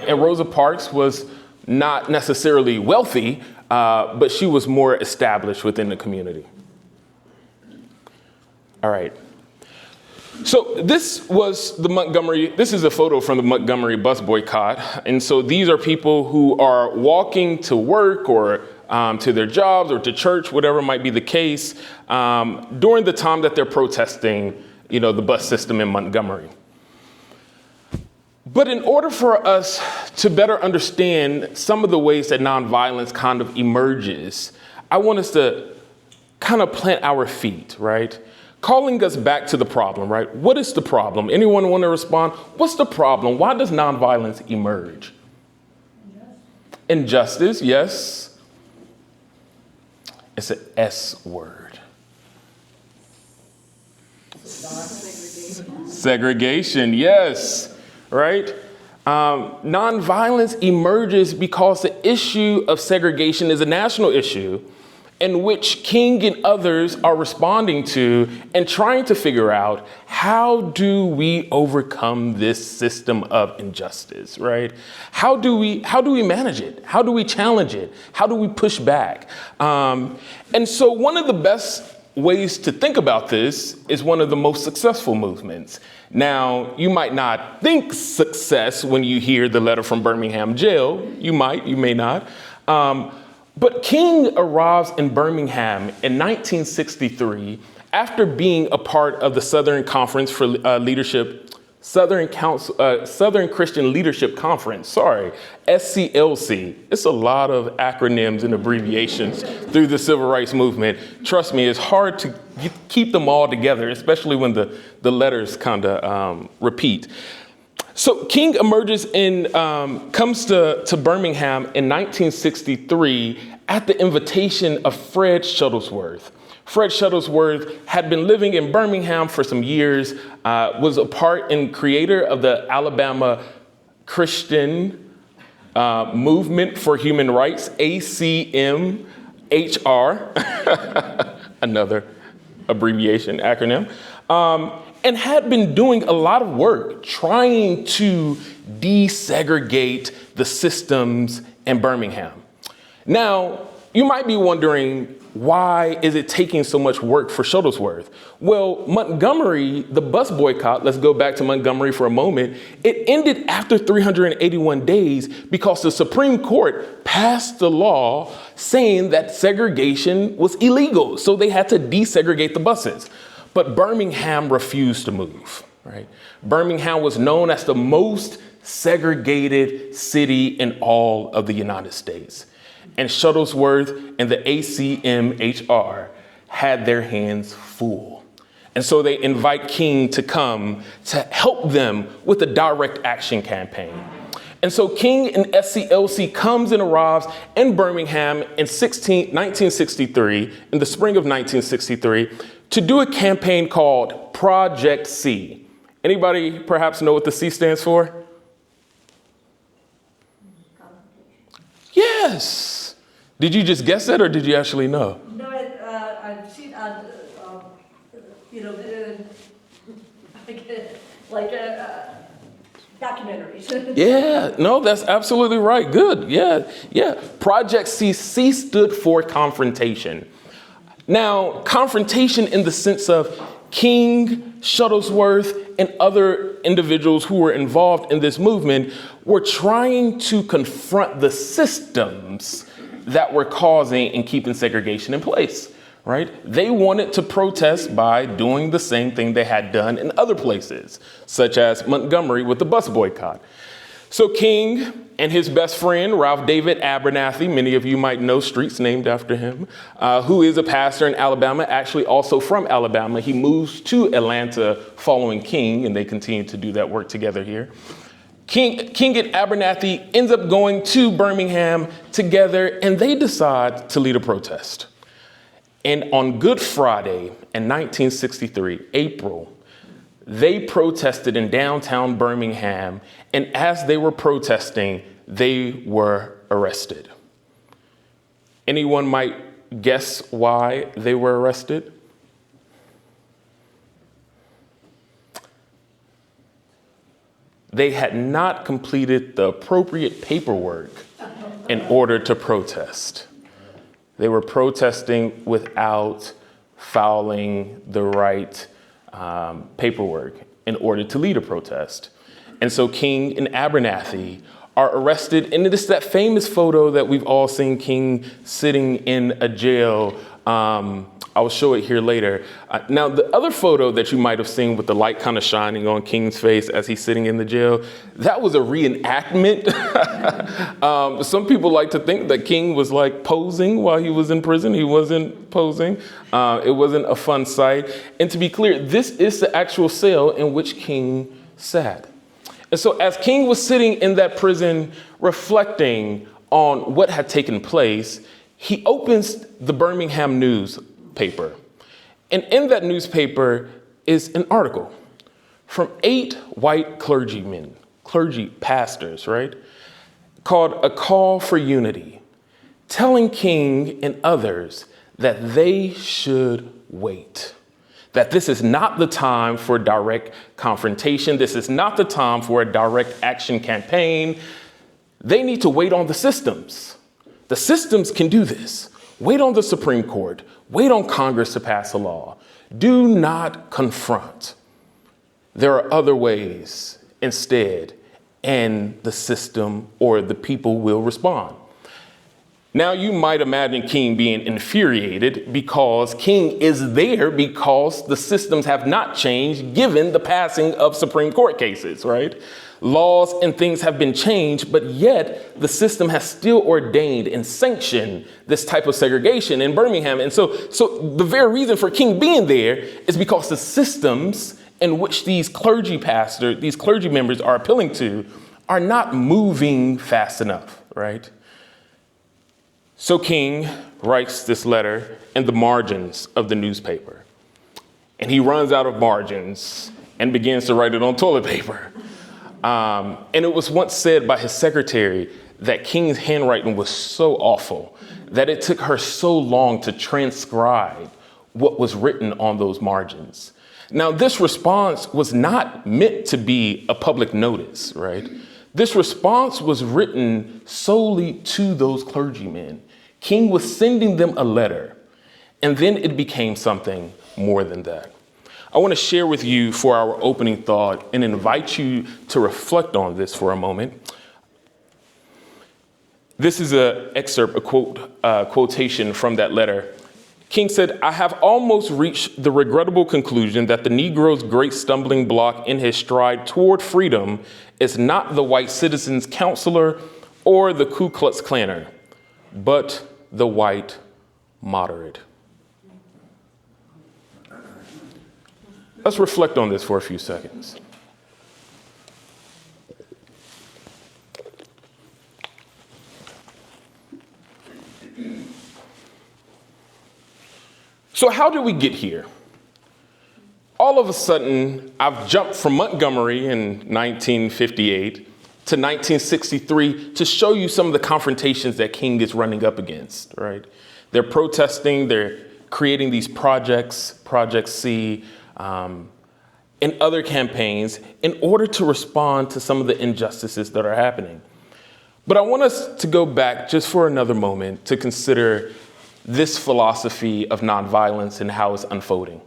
And Rosa Parks was not necessarily wealthy, but she was more established within the community. All right. So this is a photo from the Montgomery bus boycott. And so these are people who are walking to work or to their jobs or to church, whatever might be the case, during the time that they're protesting, the bus system in Montgomery. But in order for us to better understand some of the ways that nonviolence kind of emerges, I want us to kind of plant our feet, right? Calling us back to the problem, right? What is the problem? Anyone want to respond? What's the problem? Why does nonviolence emerge? Injustice, yes. It's an S word. Segregation, yes, right? Nonviolence emerges because the issue of segregation is a national issue in which King and others are responding to and trying to figure out, how do we overcome this system of injustice, right? How do we manage it? How do we challenge it? How do we push back? And so one of the best ways to think about this is one of the most successful movements. Now, you might not think success when you hear the letter from Birmingham jail. You might, you may not. But King arrives in Birmingham in 1963 after being a part of the Southern Conference for Southern Christian Leadership Conference, SCLC. It's a lot of acronyms and abbreviations through the civil rights movement. Trust me, it's hard to keep them all together, especially when the letters kind of repeat. So King emerges comes to Birmingham in 1963 at the invitation of Fred Shuttlesworth. Fred Shuttlesworth had been living in Birmingham for some years, was a part and creator of the Alabama Christian Movement for Human Rights, ACMHR, another abbreviation acronym. And had been doing a lot of work trying to desegregate the systems in Birmingham. Now, you might be wondering, why is it taking so much work for Shuttlesworth? Well, Montgomery, the bus boycott, let's go back to Montgomery for a moment. It ended after 381 days because the Supreme Court passed the law saying that segregation was illegal. So they had to desegregate the buses. But Birmingham refused to move, right? Birmingham was known as the most segregated city in all of the United States. And Shuttlesworth and the ACMHR had their hands full. And so they invite King to come to help them with a direct action campaign. And so King and SCLC comes and arrives in Birmingham in 1963, in the spring of 1963, to do a campaign called Project C. Anybody perhaps know what the C stands for? Yes. Did you just guess that, or did you actually know? No, I've seen on, documentaries. Yeah, no, that's absolutely right. Good. Yeah. Project C stood for confrontation. Now, confrontation in the sense of King, Shuttlesworth, and other individuals who were involved in this movement were trying to confront the systems that were causing and keeping segregation in place, right? They wanted to protest by doing the same thing they had done in other places, such as Montgomery with the bus boycott. So King and his best friend, Ralph David Abernathy, many of you might know, streets named after him, who is a pastor in Alabama, actually also from Alabama. He moves to Atlanta following King, and they continue to do that work together here. King and Abernathy ends up going to Birmingham together, and they decide to lead a protest. And on Good Friday in 1963, April, they protested in downtown Birmingham, and as they were protesting, they were arrested. Anyone might guess why they were arrested? they had not completed the appropriate paperwork in order to protest. They were protesting without filing the right paperwork in order to lead a protest. And so King and Abernathy are arrested. And it's that famous photo that we've all seen King sitting in a jail. I'll show it here later. Now, the other photo that you might have seen with the light kind of shining on King's face as he's sitting in the jail, that was a reenactment. Some people like to think that King was like posing while he was in prison. He wasn't posing. It wasn't a fun sight. And to be clear, this is the actual cell in which King sat. And so as King was sitting in that prison reflecting on what had taken place, he opens the Birmingham newspaper. And in that newspaper is an article from 8 white clergymen, clergy pastors, right? Called A Call for Unity, telling King and others that they should wait. That this is not the time for direct confrontation. This is not the time for a direct action campaign. They need to wait on the systems. The systems can do this. Wait on the Supreme Court. Wait on Congress to pass a law. Do not confront. There are other ways instead, and the system or the people will respond. Now, you might imagine King being infuriated because King is there because the systems have not changed given the passing of Supreme Court cases, right? Laws and things have been changed, but yet the system has still ordained and sanctioned this type of segregation in Birmingham. And so the very reason for King being there is because the systems in which these clergy members are appealing to are not moving fast enough, right? So King writes this letter in the margins of the newspaper, and he runs out of margins and begins to write it on toilet paper. And it was once said by his secretary that King's handwriting was so awful that it took her so long to transcribe what was written on those margins. Now, this response was not meant to be a public notice, right? This response was written solely to those clergymen. King was sending them a letter, and then it became something more than that. I want to share with you for our opening thought and invite you to reflect on this for a moment. This is an excerpt, a quotation from that letter. King said, "I have almost reached the regrettable conclusion that the Negro's great stumbling block in his stride toward freedom is not the white citizen's counselor or the Ku Klux Klanner, but the white moderate." Let's reflect on this for a few seconds. So how did we get here? All of a sudden, I've jumped from Montgomery in 1958 to 1963 to show you some of the confrontations that King is running up against, right? They're protesting, they're creating these projects, Project C, and other campaigns in order to respond to some of the injustices that are happening. But I want us to go back just for another moment to consider this philosophy of nonviolence and how it's unfolding.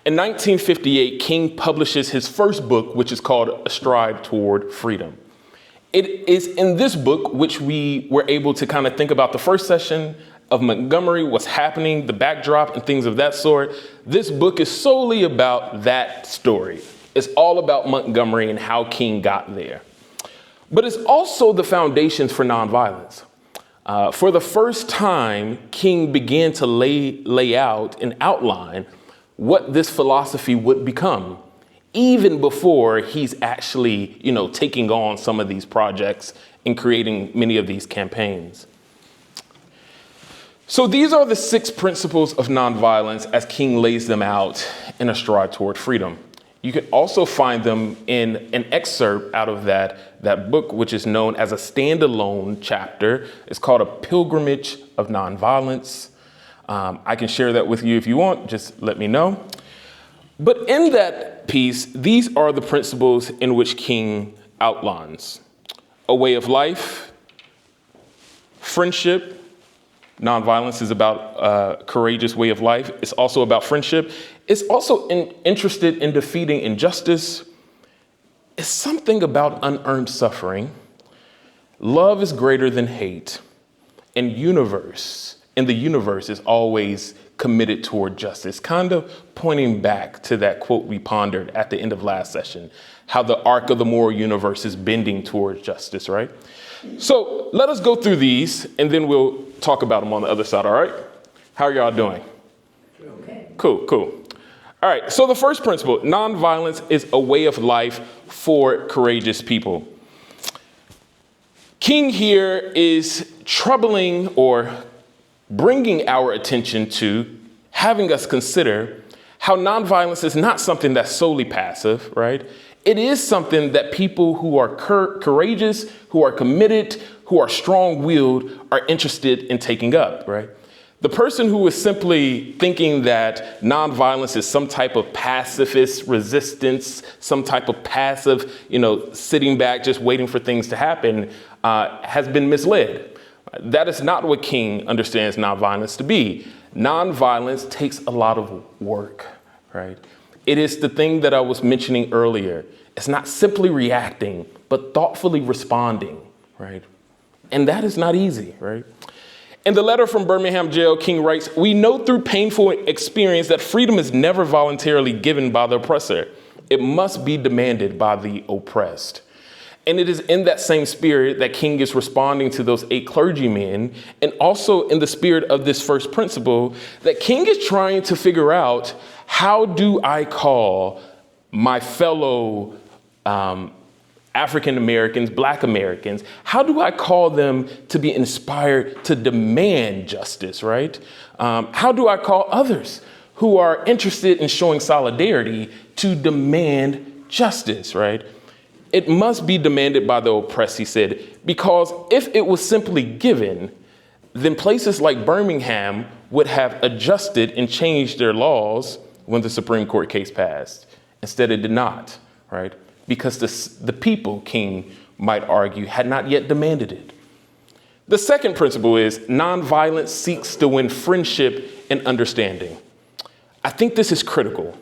In 1958, King publishes his first book, which is called A Stride Toward Freedom. It is in this book which we were able to kind of think about the first session of Montgomery, what's happening, the backdrop, and things of that sort. This book is solely about that story. It's all about Montgomery and how King got there. But it's also the foundations for nonviolence. For the first time, King began to lay out and outline what this philosophy would become, even before he's actually, taking on some of these projects and creating many of these campaigns. So these are the 6 principles of nonviolence as King lays them out in A Stride Toward Freedom. You can also find them in an excerpt out of that book, which is known as a standalone chapter. It's called A Pilgrimage of Nonviolence. I can share that with you if you want, just let me know. But in that piece, these are the principles in which King outlines: a way of life, friendship. Nonviolence is about a courageous way of life. It's also about friendship. It's also interested in defeating injustice. It's something about unearned suffering. Love is greater than hate. And the universe is always committed toward justice, kind of pointing back to that quote we pondered at the end of last session, how the arc of the moral universe is bending towards justice, right? So let us go through these and then we'll talk about them on the other side, all right? How are y'all doing? Okay. Cool. All right, so the first principle, nonviolence is a way of life for courageous people. King here is troubling or bringing our attention to having us consider how nonviolence is not something that's solely passive, right? It is something that people who are courageous, who are committed, who are strong-willed are interested in taking up, right? The person who is simply thinking that nonviolence is some type of pacifist resistance, some type of passive, sitting back, just waiting for things to happen, has been misled. That is not what King understands nonviolence to be. Nonviolence takes a lot of work, right? It is the thing that I was mentioning earlier. It's not simply reacting, but thoughtfully responding, right? And that is not easy, right? In the letter from Birmingham jail, King writes, "We know through painful experience that freedom is never voluntarily given by the oppressor. It must be demanded by the oppressed." And it is in that same spirit that King is responding to those 8 clergymen, and also in the spirit of this first principle that King is trying to figure out, how do I call my fellow African Americans, Black Americans, how do I call them to be inspired to demand justice, right? How do I call others who are interested in showing solidarity to demand justice, right? It must be demanded by the oppressed, he said, because if it was simply given, then places like Birmingham would have adjusted and changed their laws when the Supreme Court case passed. Instead, it did not, right? Because the people, King might argue, had not yet demanded it. The second principle is nonviolence seeks to win friendship and understanding. I think this is critical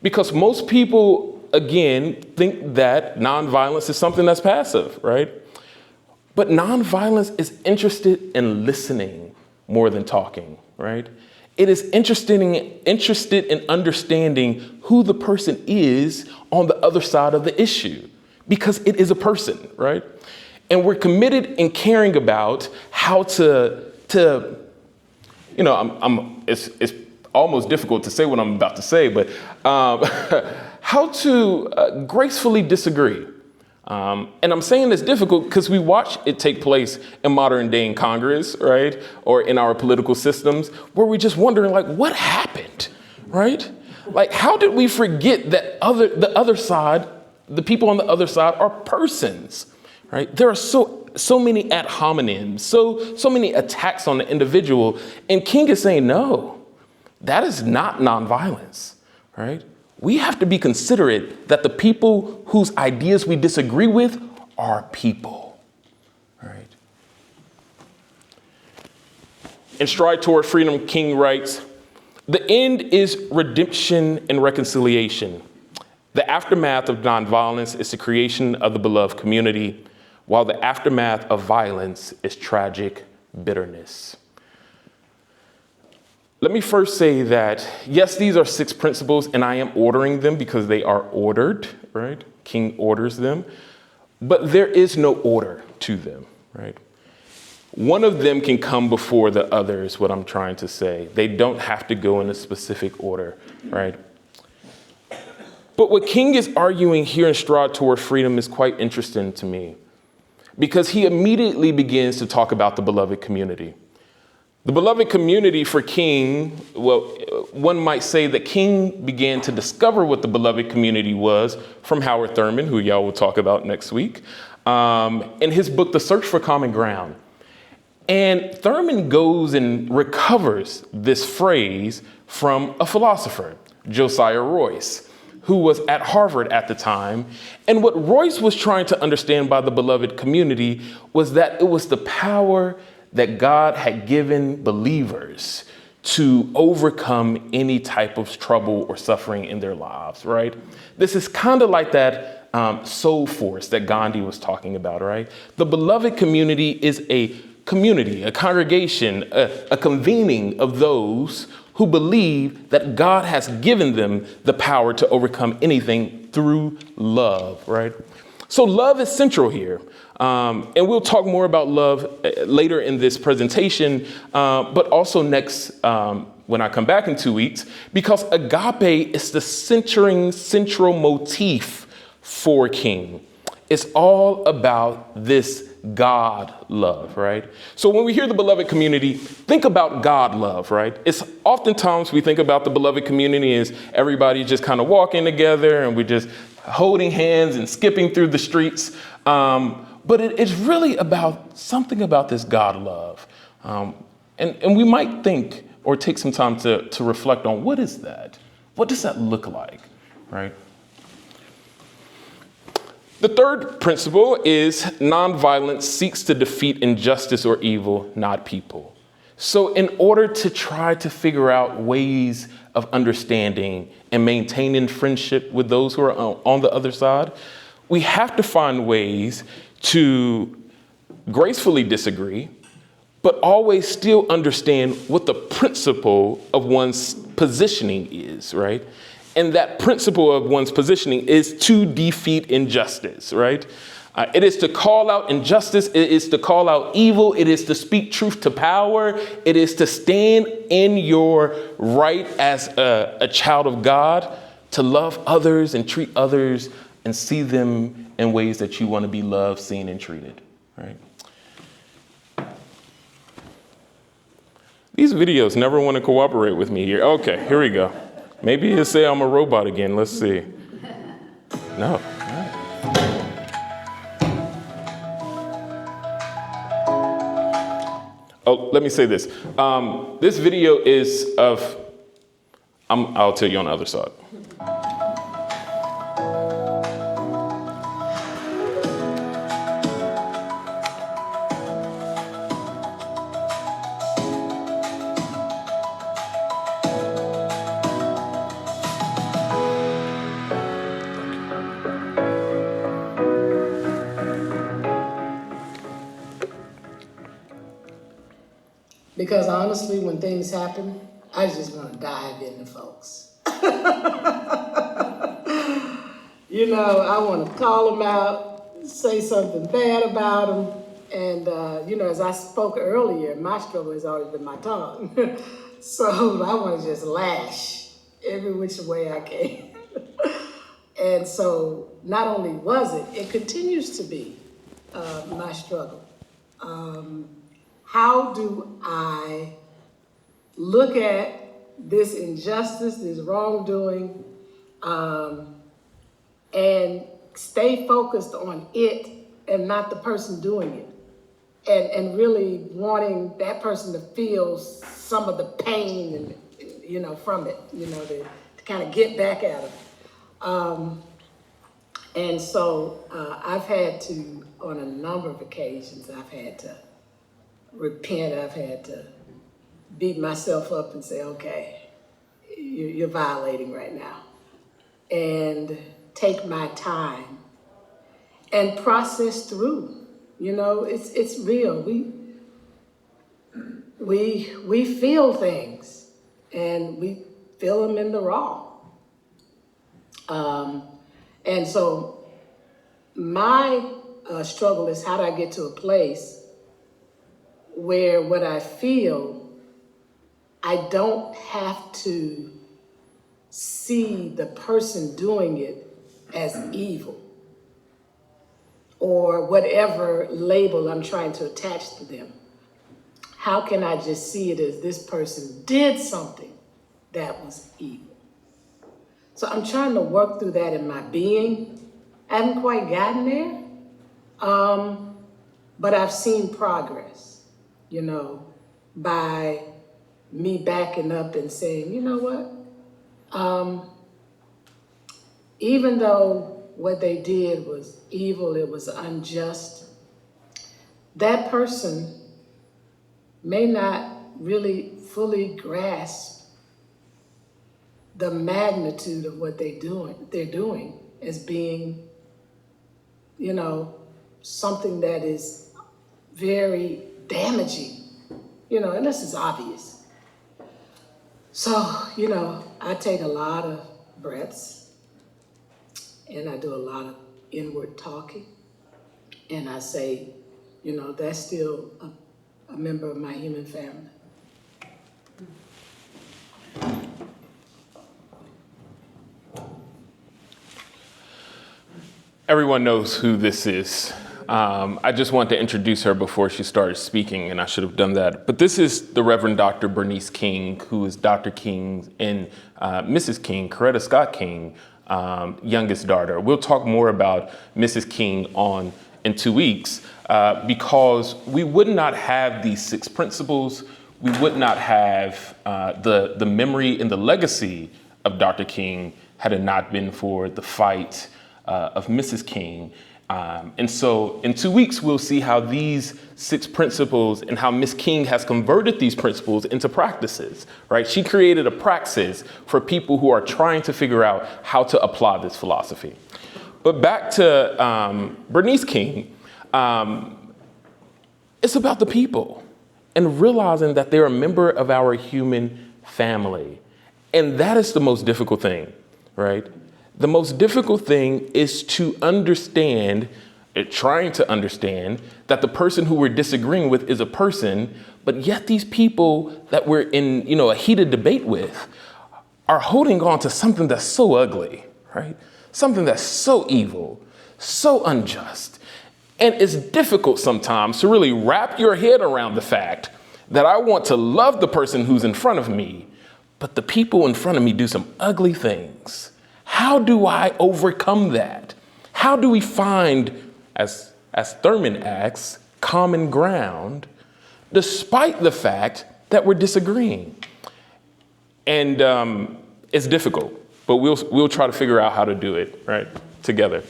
because most people, again, think that nonviolence is something that's passive, right? But nonviolence is interested in listening more than talking, right? It is interested in understanding who the person is on the other side of the issue, because it is a person, right? And we're committed in caring about how it's almost difficult to say what I'm about to say, but how to gracefully disagree. And I'm saying it's difficult because we watch it take place in modern day in Congress, right? Or in our political systems where we're just wondering, like, what happened, right? Like, how did we forget that the other side, the people on the other side are persons, right? There are so many ad hominems, so many attacks on the individual. And King is saying, no, that is not nonviolence, right? We have to be considerate that the people whose ideas we disagree with are people, right? In Stride Toward Freedom, King writes, "The end is redemption and reconciliation. The aftermath of nonviolence is the creation of the beloved community, while the aftermath of violence is tragic bitterness." Let me first say that, yes, these are 6 principles, and I am ordering them because they are ordered, right? King orders them, but there is no order to them, right? One of them can come before the other is what I'm trying to say. They don't have to go in a specific order, right? But what King is arguing here in Stride Toward Freedom is quite interesting to me because he immediately begins to talk about the beloved community. The beloved community for King, well, one might say that King began to discover what the beloved community was from Howard Thurman, who y'all will talk about next week, in his book, The Search for Common Ground. And Thurman goes and recovers this phrase from a philosopher, Josiah Royce, who was at Harvard at the time. And what Royce was trying to understand by the beloved community was that it was the power that God had given believers to overcome any type of trouble or suffering in their lives, right? This is kind of like that soul force that Gandhi was talking about, right? The beloved community is a community, a congregation, a convening of those who believe that God has given them the power to overcome anything through love, right? So love is central here. And we'll talk more about love later in this presentation, but also next when I come back in 2 weeks, because agape is the central motif for King. It's all about this God love, right? So when we hear the beloved community, think about God love, right? It's oftentimes we think about the beloved community as everybody just kind of walking together and we're just holding hands and skipping through the streets. But it's really about something about this God love. And we might think or take some time to reflect on what is that? What does that look like, right? The third principle is nonviolence seeks to defeat injustice or evil, not people. So in order to try to figure out ways of understanding and maintaining friendship with those who are on the other side, we have to find ways to gracefully disagree, but always still understand what the principle of one's positioning is, right? And that principle of one's positioning is to defeat injustice, right? It is to call out injustice. It is to call out evil. It is to speak truth to power. It is to stand in your right as a child of God, to love others and treat others and see them in ways that you want to be loved, seen, and treated, right? These videos never want to cooperate with me here. Okay, here we go. Maybe he'll say I'm a robot again. Let's see. No. Oh, let me say this. This video is of, I'll tell you on the other side. Because honestly, when things happen, I just want to dive into folks. You know, I want to call them out, say something bad about them. And, you know, as I spoke earlier, my struggle has always been my tongue. So I want to just lash every which way I can. And so not only was it continues to be my struggle. How do I look at this injustice, this wrongdoing, and stay focused on it and not the person doing it, and really wanting that person to feel some of the pain and, you know, from it, you know, to kind of get back at them. And so I've had to, on a number of occasions, I've had to repent. I've had to beat myself up and say, okay, you're violating right now. And take my time and process through. You know, it's real. We feel things and we feel them in the raw. And so my struggle is, how do I get to a place where what I feel, I don't have to see the person doing it as evil or whatever label I'm trying to attach to them. How can I just see it as this person did something that was evil? So I'm trying to work through that in my being. I haven't quite gotten there, but I've seen progress, you know, by me backing up and saying, you know what? even though what they did was evil, it was unjust, that person may not really fully grasp the magnitude of what they're doing as being, something that is very damaging, and this is obvious. So, I take a lot of breaths and I do a lot of inward talking. And I say, that's still a member of my human family. Everyone knows who this is. I just want to introduce her before she started speaking, and I should have done that. But this is the Reverend Dr. Bernice King, who is Dr. King and Mrs. King, Coretta Scott King, youngest daughter. We'll talk more about Mrs. King in 2 weeks because we would not have these 6 principles. We would not have the memory and the legacy of Dr. King had it not been for the fight of Mrs. King. And so in 2 weeks, we'll see how these 6 principles and how Miss King has converted these principles into practices, right? She created a praxis for people who are trying to figure out how to apply this philosophy. But back to Bernice King, it's about the people and realizing that they're a member of our human family. And that is the most difficult thing, right? The most difficult thing is to understand, trying to understand, that the person who we're disagreeing with is a person, but yet these people that we're in, a heated debate with are holding on to something that's so ugly, right? Something that's so evil, so unjust. And it's difficult sometimes to really wrap your head around the fact that I want to love the person who's in front of me, but the people in front of me do some ugly things. How do I overcome that? How do we find, as Thurman asks, common ground, despite the fact that we're disagreeing? And it's difficult, but we'll try to figure out how to do it, right, together.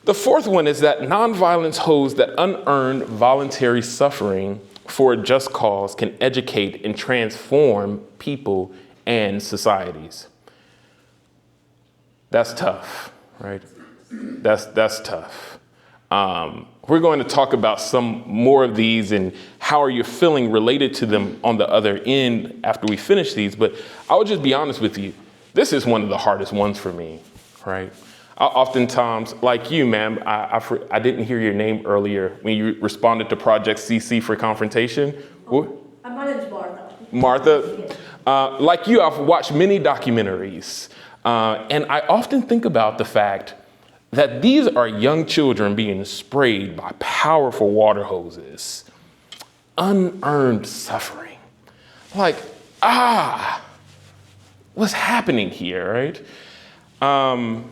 The fourth one is that nonviolence holds that unearned voluntary suffering for a just cause can educate and transform people and societies. That's tough, right? That's tough. We're going to talk about some more of these and how are you feeling related to them on the other end after we finish these. But I will just be honest with you. This is one of the hardest ones for me, right? I oftentimes, like you, ma'am, I didn't hear your name earlier when you responded to Project CC for confrontation. My name is Martha. Martha, like you, I've watched many documentaries. And I often think about the fact that these are young children being sprayed by powerful water hoses. Unearned suffering. Like, what's happening here, right?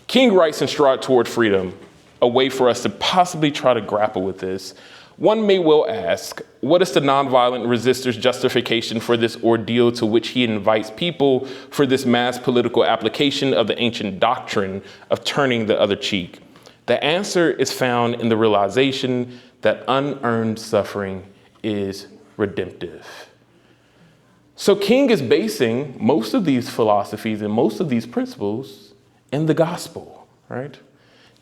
King writes in Stride Toward Freedom, a way for us to possibly try to grapple with this. One may well ask, what is the nonviolent resistor's justification for this ordeal to which he invites people for this mass political application of the ancient doctrine of turning the other cheek? The answer is found in the realization that unearned suffering is redemptive. So King is basing most of these philosophies and most of these principles in the gospel, right?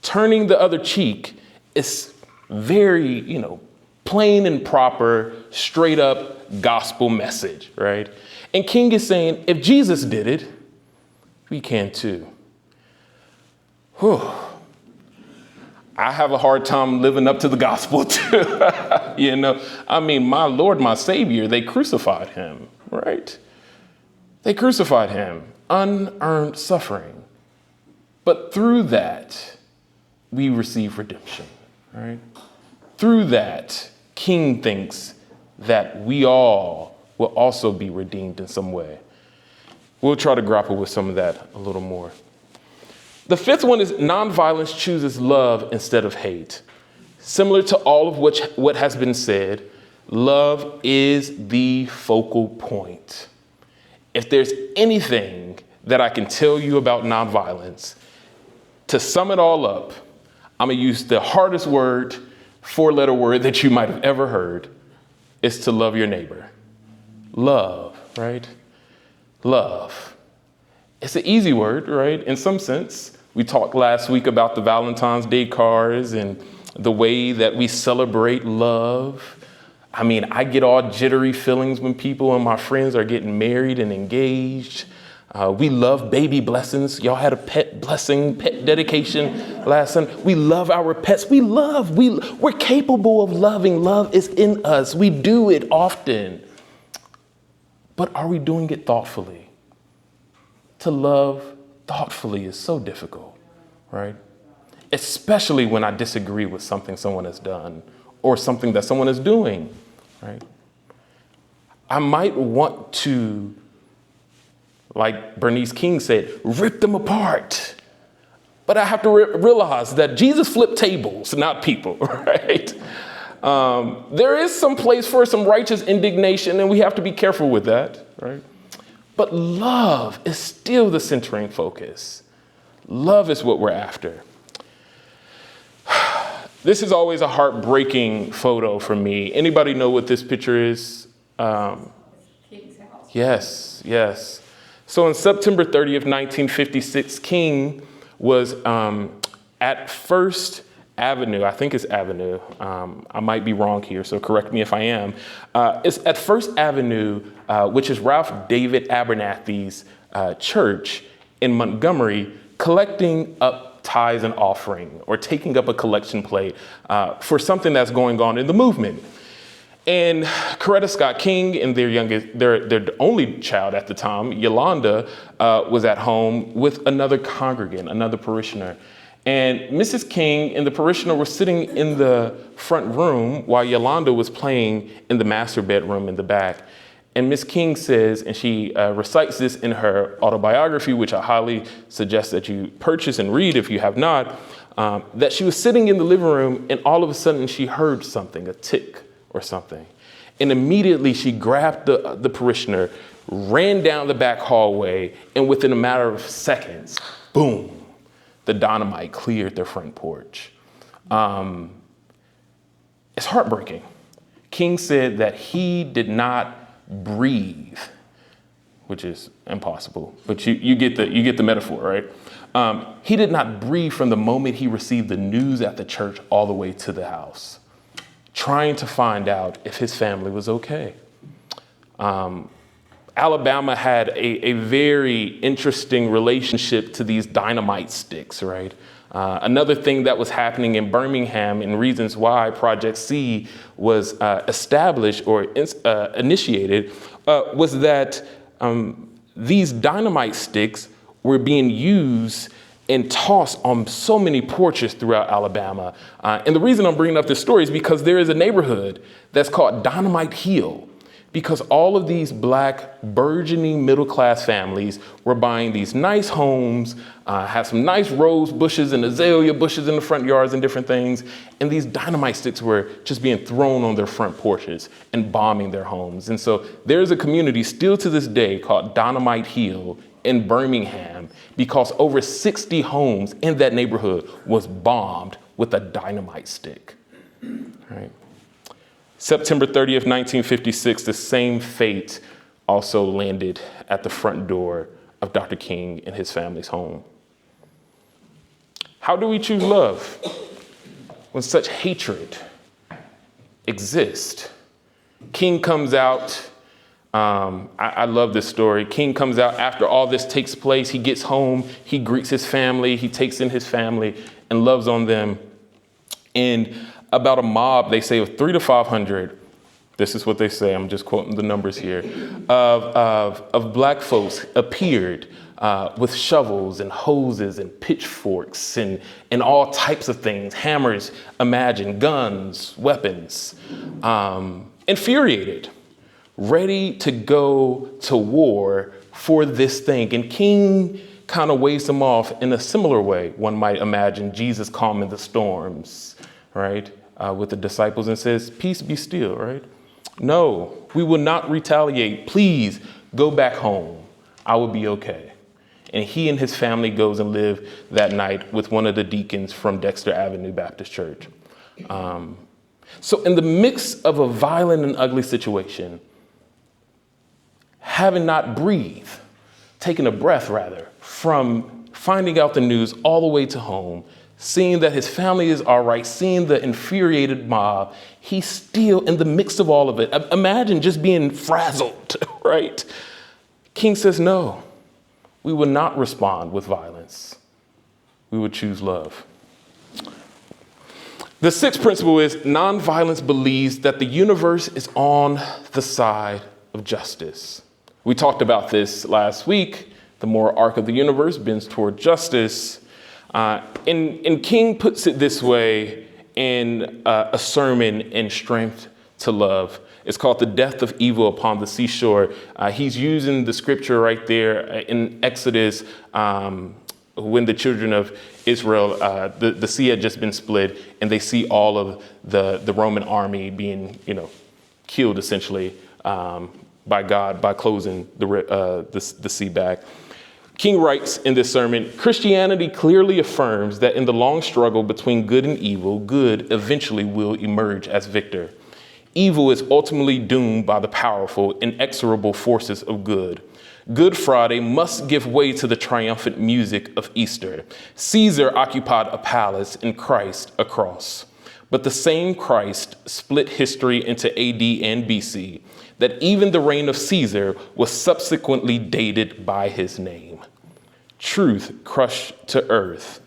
Turning the other cheek is very, plain and proper, straight up gospel message, right? And King is saying, if Jesus did it, we can too. Whew. I have a hard time living up to the gospel too. My Lord, my Savior, they crucified him, right? They crucified him, unearned suffering. But through that, we receive redemption, right? Through that, King thinks that we all will also be redeemed in some way. We'll try to grapple with some of that a little more. The fifth one is nonviolence chooses love instead of hate. Similar to all of what has been said, love is the focal point. If there's anything that I can tell you about nonviolence, to sum it all up, I'm gonna use the hardest word, 4-letter word that you might have ever heard, is to love your neighbor. Love, right? Love. It's an easy word, right? In some sense. We talked last week about the Valentine's Day cards and the way that we celebrate love. I mean, I get all jittery feelings when people and my friends are getting married and engaged. We love baby blessings. Y'all had a pet blessing, pet dedication last Sunday. We love our pets. We're capable of loving. Love is in us. We do it often. But are we doing it thoughtfully? To love thoughtfully is so difficult, right? Especially when I disagree with something someone has done or something that someone is doing, right? I might want to, like Bernice King said, rip them apart. But I have to realize that Jesus flipped tables, not people, right? There is some place for some righteous indignation, and we have to be careful with that, right? But love is still the centering focus. Love is what we're after. This is always a heartbreaking photo for me. Anybody know what this picture is? King's house. Yes. So on September 30th, 1956, King was at First Avenue. I think it's Avenue. I might be wrong here, so correct me if I am. It's at First Avenue, which is Ralph David Abernathy's church in Montgomery, collecting up tithes and offering, or taking up a collection plate for something that's going on in the movement. And Coretta Scott King and their only child at the time, Yolanda, was at home with another congregant, another parishioner. And Mrs. King and the parishioner were sitting in the front room while Yolanda was playing in the master bedroom in the back. And Miss King says, and she recites this in her autobiography, which I highly suggest that you purchase and read if you have not, that she was sitting in the living room and all of a sudden she heard something, a tick or something. And immediately she grabbed the parishioner, ran down the back hallway, and within a matter of seconds, boom, the dynamite cleared their front porch. It's heartbreaking. King said that he did not breathe, which is impossible, but you get the metaphor, right? He did not breathe from the moment he received the news at the church all the way to the house, trying to find out if his family was okay. Alabama had a very interesting relationship to these dynamite sticks, right? Another thing that was happening in Birmingham, and reasons why Project C was established or initiated, was that these dynamite sticks were being used and tossed on so many porches throughout Alabama. And the reason I'm bringing up this story is because there is a neighborhood that's called Dynamite Hill, because all of these Black burgeoning middle-class families were buying these nice homes, have some nice rose bushes and azalea bushes in the front yards and different things. And these dynamite sticks were just being thrown on their front porches and bombing their homes. And so there's a community still to this day called Dynamite Hill in Birmingham, because over 60 homes in that neighborhood was bombed with a dynamite stick, right? September 30th, 1956, the same fate also landed at the front door of Dr. King and his family's home. How do we choose love when such hatred exists? King comes out. I love this story. King comes out after all this takes place. He gets home. He greets his family. He takes in his family and loves on them. And about a mob, they say, of 300 to 500, this is what they say, I'm just quoting the numbers here, of Black folks appeared with shovels and hoses and pitchforks and all types of things, hammers, imagine, guns, weapons, infuriated, ready to go to war for this thing. And King kind of waves them off in a similar way. One might imagine Jesus calming the storms, right, with the disciples, and says, peace be still, right? No, we will not retaliate. Please go back home. I will be okay. And he and his family goes and live that night with one of the deacons from Dexter Avenue Baptist Church. So in the midst of a violent and ugly situation, having not breathed, taken a breath rather, from finding out the news all the way to home, seeing that his family is all right, seeing the infuriated mob, he's still in the midst of all of it. Imagine just being frazzled, right? King says, no, we will not respond with violence. We would choose love. The sixth principle is nonviolence believes that the universe is on the side of justice. We talked about this last week. The moral arc of the universe bends toward justice. And King puts it this way in a sermon in Strength to Love. It's called The Death of Evil Upon the Seashore. He's using the scripture right there in Exodus when the children of Israel, the sea had just been split, and they see all of the Roman army being, killed essentially by God by closing the sea back. King writes in this sermon, Christianity clearly affirms that in the long struggle between good and evil, good eventually will emerge as victor. Evil is ultimately doomed by the powerful, inexorable forces of good. Good Friday must give way to the triumphant music of Easter. Caesar occupied a palace and Christ a cross. But the same Christ split history into AD and BC, that even the reign of Caesar was subsequently dated by his name. Truth crushed to earth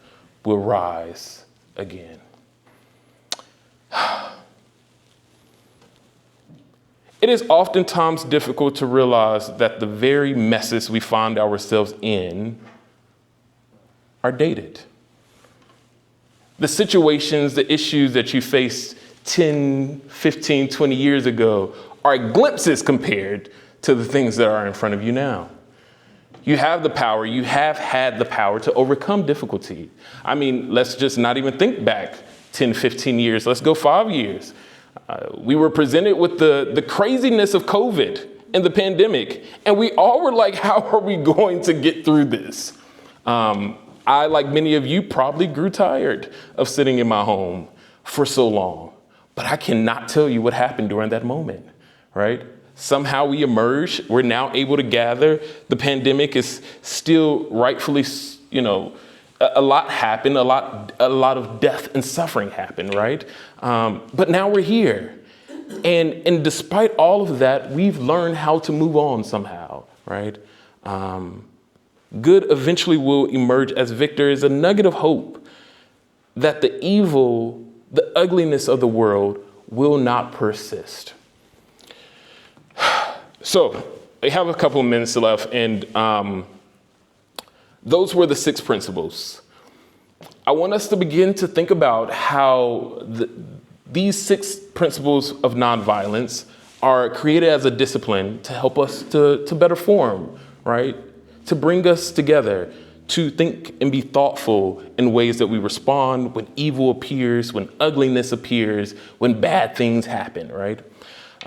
will rise again. It is oftentimes difficult to realize that the very messes we find ourselves in are dated. The situations, the issues that you faced 10, 15, 20 years ago are glimpses compared to the things that are in front of you now. You have the power, you have had the power to overcome difficulty. I mean, let's just not even think back 10, 15 years. Let's go 5 years. We were presented with the craziness of COVID and the pandemic, and we all were like, how are we going to get through this? I, like many of you, probably grew tired of sitting in my home for so long, but I cannot tell you what happened during that moment, right? Somehow we emerged. We're now able to gather. The pandemic is still rightfully, a lot happened. A lot of death and suffering happened, right? But now we're here. And despite all of that, we've learned how to move on somehow, right? Good eventually will emerge as victor is a nugget of hope that the evil, the ugliness of the world will not persist. So I have a couple of minutes left, and those were the 6 principles. I want us to begin to think about how these 6 principles of nonviolence are created as a discipline to help us to better form, right? To bring us together, to think and be thoughtful in ways that we respond when evil appears, when ugliness appears, when bad things happen, right?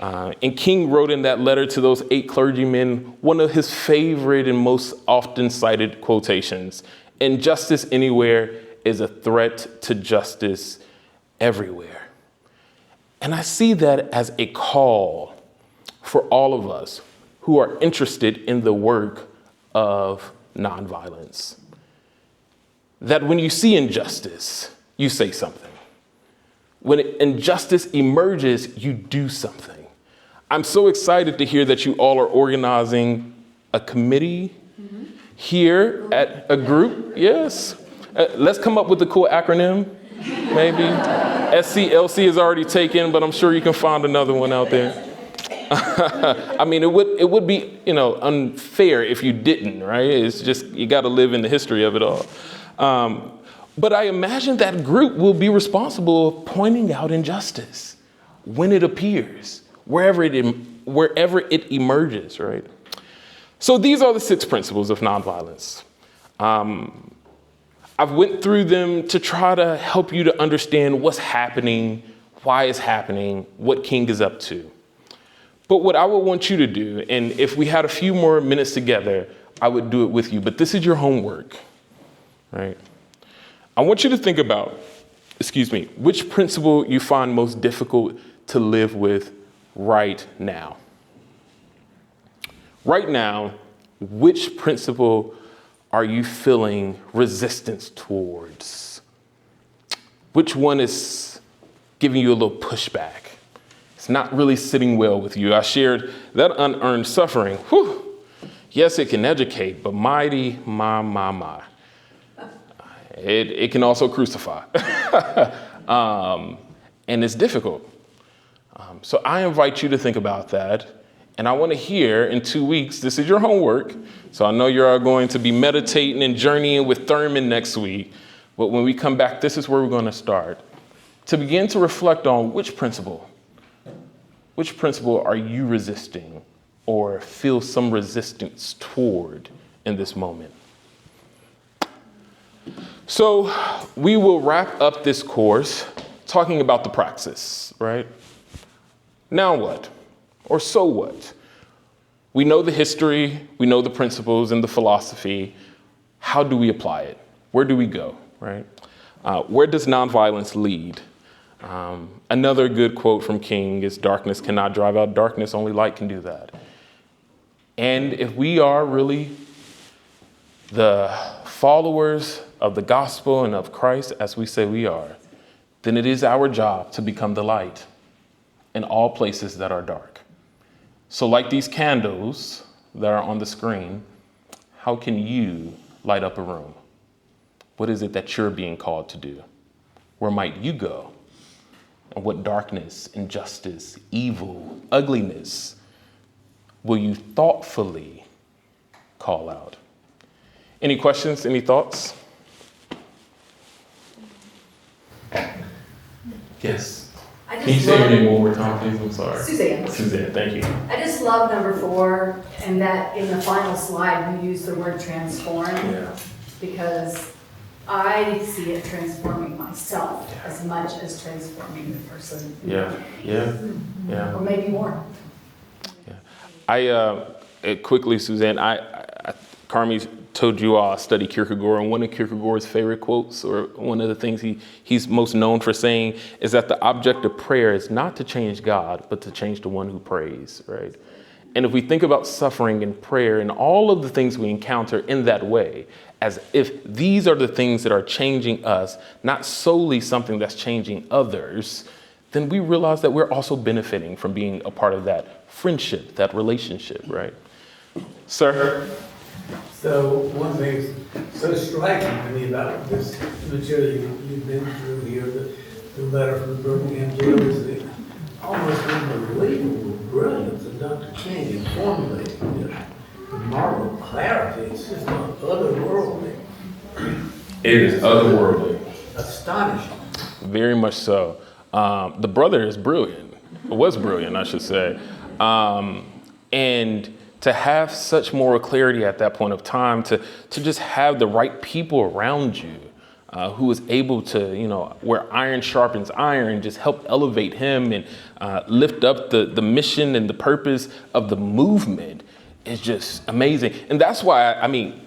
And King wrote in that letter to those 8 clergymen, one of his favorite and most often cited quotations, injustice anywhere is a threat to justice everywhere. And I see that as a call for all of us who are interested in the work of nonviolence. That when you see injustice, you say something. When injustice emerges, you do something. I'm so excited to hear that you all are organizing a committee here at a group. Yes. Let's come up with a cool acronym, maybe. SCLC is already taken, but I'm sure you can find another one out there. I mean, it would be, unfair if you didn't, right? It's just, you got to live in the history of it all. But I imagine that group will be responsible for pointing out injustice when it appears, wherever it emerges, right? So these are the 6 principles of nonviolence. I've went through them to try to help you to understand what's happening, why it's happening, what King is up to. But what I would want you to do, and if we had a few more minutes together, I would do it with you, but this is your homework, right? I want you to think about, which principle you find most difficult to live with right now. Right now, which principle are you feeling resistance towards? Which one is giving you a little pushback? It's not really sitting well with you. I shared that unearned suffering. Whew. Yes, it can educate, but mighty, my. It can also crucify. And it's difficult. So I invite you to think about that. And I want to hear in 2 weeks, this is your homework. So I know you're going to be meditating and journeying with Thurman next week. But when we come back, this is where we're going to start. To begin to reflect on which principle are you resisting or feel some resistance toward in this moment? So we will wrap up this course talking about the praxis, right? Now what? Or so what? We know the history, we know the principles and the philosophy. How do we apply it? Where do we go, right? Where does nonviolence lead? Another good quote from King is, "Darkness cannot drive out darkness, only light can do that." And if we are really the followers of the gospel and of Christ, as we say we are, then it is our job to become the light in all places that are dark. So like these candles that are on the screen, how can you light up a room? What is it that you're being called to do? Where might you go? And what darkness, injustice, evil, ugliness will you thoughtfully call out? Any questions, any thoughts? Yes. Can you say your name one more time, please? I'm sorry. Suzanne. Suzanne, thank you. I just love number 4, and that in the final slide, you use the word transform. Yeah. Because I see it transforming myself as much as transforming the person. Yeah. Or maybe more. Quickly, Suzanne, Carmi told you all I study Kierkegaard, and one of Kierkegaard's favorite quotes, or one of the things he's most known for saying, is that the object of prayer is not to change God, but to change the one who prays, right? And if we think about suffering and prayer and all of the things we encounter in that way, as if these are the things that are changing us, not solely something that's changing others, then we realize that we're also benefiting from being a part of that friendship, that relationship, right? Sir? So one thing that's so striking to me about this material you've been through here, the letter from Birmingham jail, is the almost unbelievable brilliance of Dr. King in formulating it. The moral clarity, it's just otherworldly. It is otherworldly. Astonishing. Very much so. The brother is brilliant, was brilliant, I should say. And to have such moral clarity at that point of time, to just have the right people around you who was able to, where iron sharpens iron, just help elevate him and lift up the mission and the purpose of the movement is just amazing. And that's why,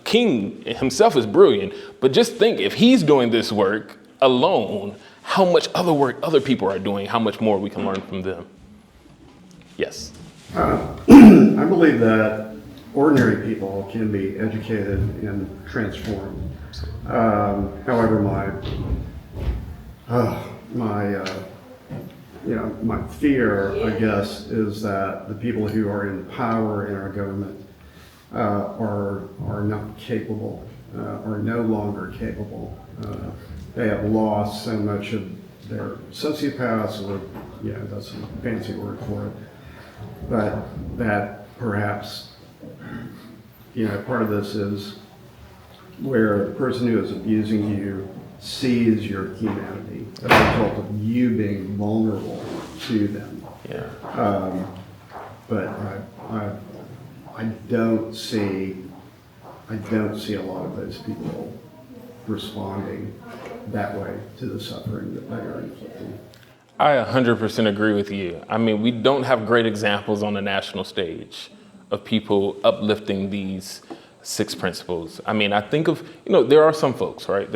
King himself is brilliant, but just think if he's doing this work alone, how much other work other people are doing, how much more we can learn from them. Yes. I believe that ordinary people can be educated and transformed. However, my fear, I guess, is that the people who are in power in our government are not capable, are no longer capable. They have lost so much of their sociopaths, or that's a fancy word for it. But that perhaps, part of this is where the person who is abusing you sees your humanity as a result of you being vulnerable to them. Yeah. But I don't see a lot of those people responding that way to the suffering that they are inflicting. I 100% agree with you. We don't have great examples on the national stage of people uplifting these six principles. I mean, I think of, there are some folks, right?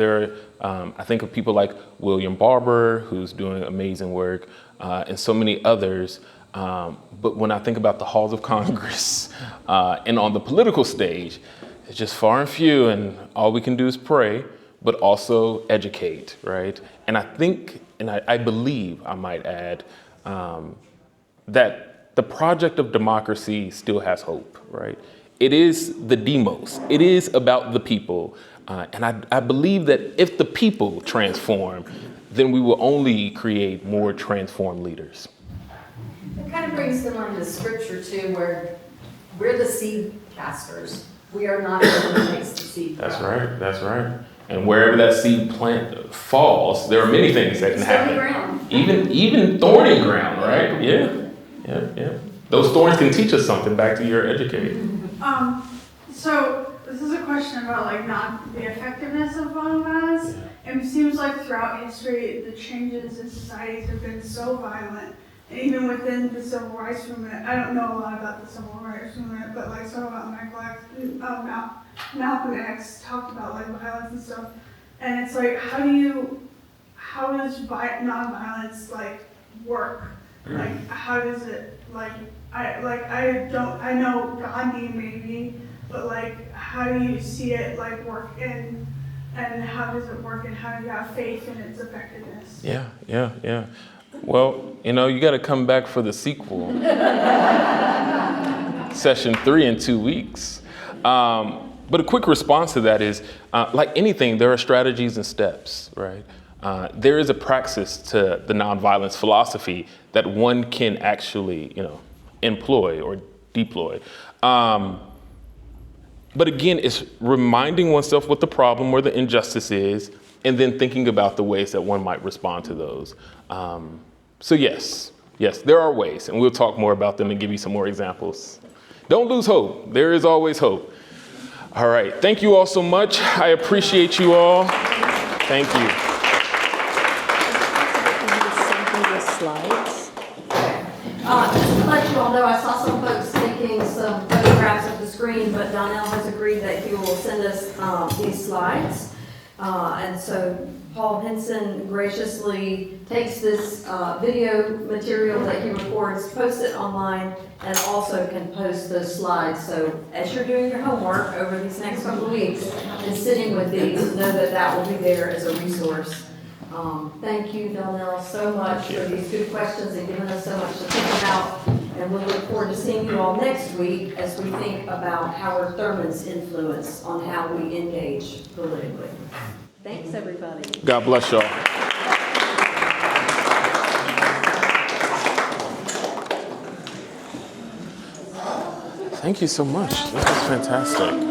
I think of people like William Barber, who's doing amazing work, and so many others. But when I think about the halls of Congress and on the political stage, it's just far and few, and all we can do is pray, but also educate, right? And I think, and I believe, I might add, that the project of democracy still has hope, right? It is the demos. It is about the people. And I believe that if the people transform, then we will only create more transformed leaders. It kind of brings to mind the scripture too, where we're the seed casters. We are not going to place the seed. That's right. That's right. And wherever that seed plant falls, there are many things that can happen. Ground. Even thorny ground, right? Yeah. Those thorns can teach us something. Back to your educated. So this is a question about not the effectiveness of nonviolence. And it seems like throughout history, the changes in societies have been so violent. And even within the civil rights movement, I don't know a lot about the civil rights movement, but some about Malcolm X talked about violence and stuff. And it's how does nonviolence work? How does it I know Gandhi maybe, but how do you see it work and how does it work and how do you have faith in its effectiveness? Yeah. Well, you got to come back for the sequel. Session 3 in 2 weeks. But a quick response to that is, like anything, there are strategies and steps, right? There is a praxis to the nonviolence philosophy that one can actually, employ or deploy. But again, it's reminding oneself what the problem or the injustice is, and then thinking about the ways that one might respond to those. So yes, there are ways, and we'll talk more about them and give you some more examples. Don't lose hope. There is always hope. All right. Thank you all so much. I appreciate you all. Thank you. Slides. Just to let you all know, I saw some folks taking some photographs of the screen, but Donnell has agreed that he will send us these slides. And so Paul Henson graciously takes this video material that he records, posts it online, and also can post those slides. So as you're doing your homework over these next couple of weeks and sitting with these, know that that will be there as a resource. Thank you, Donnell, so much for these good questions and giving us so much to think about. And we'll look forward to seeing you all next week as we think about Howard Thurman's influence on how we engage politically. Thanks, everybody. God bless y'all. Thank you so much. This was fantastic.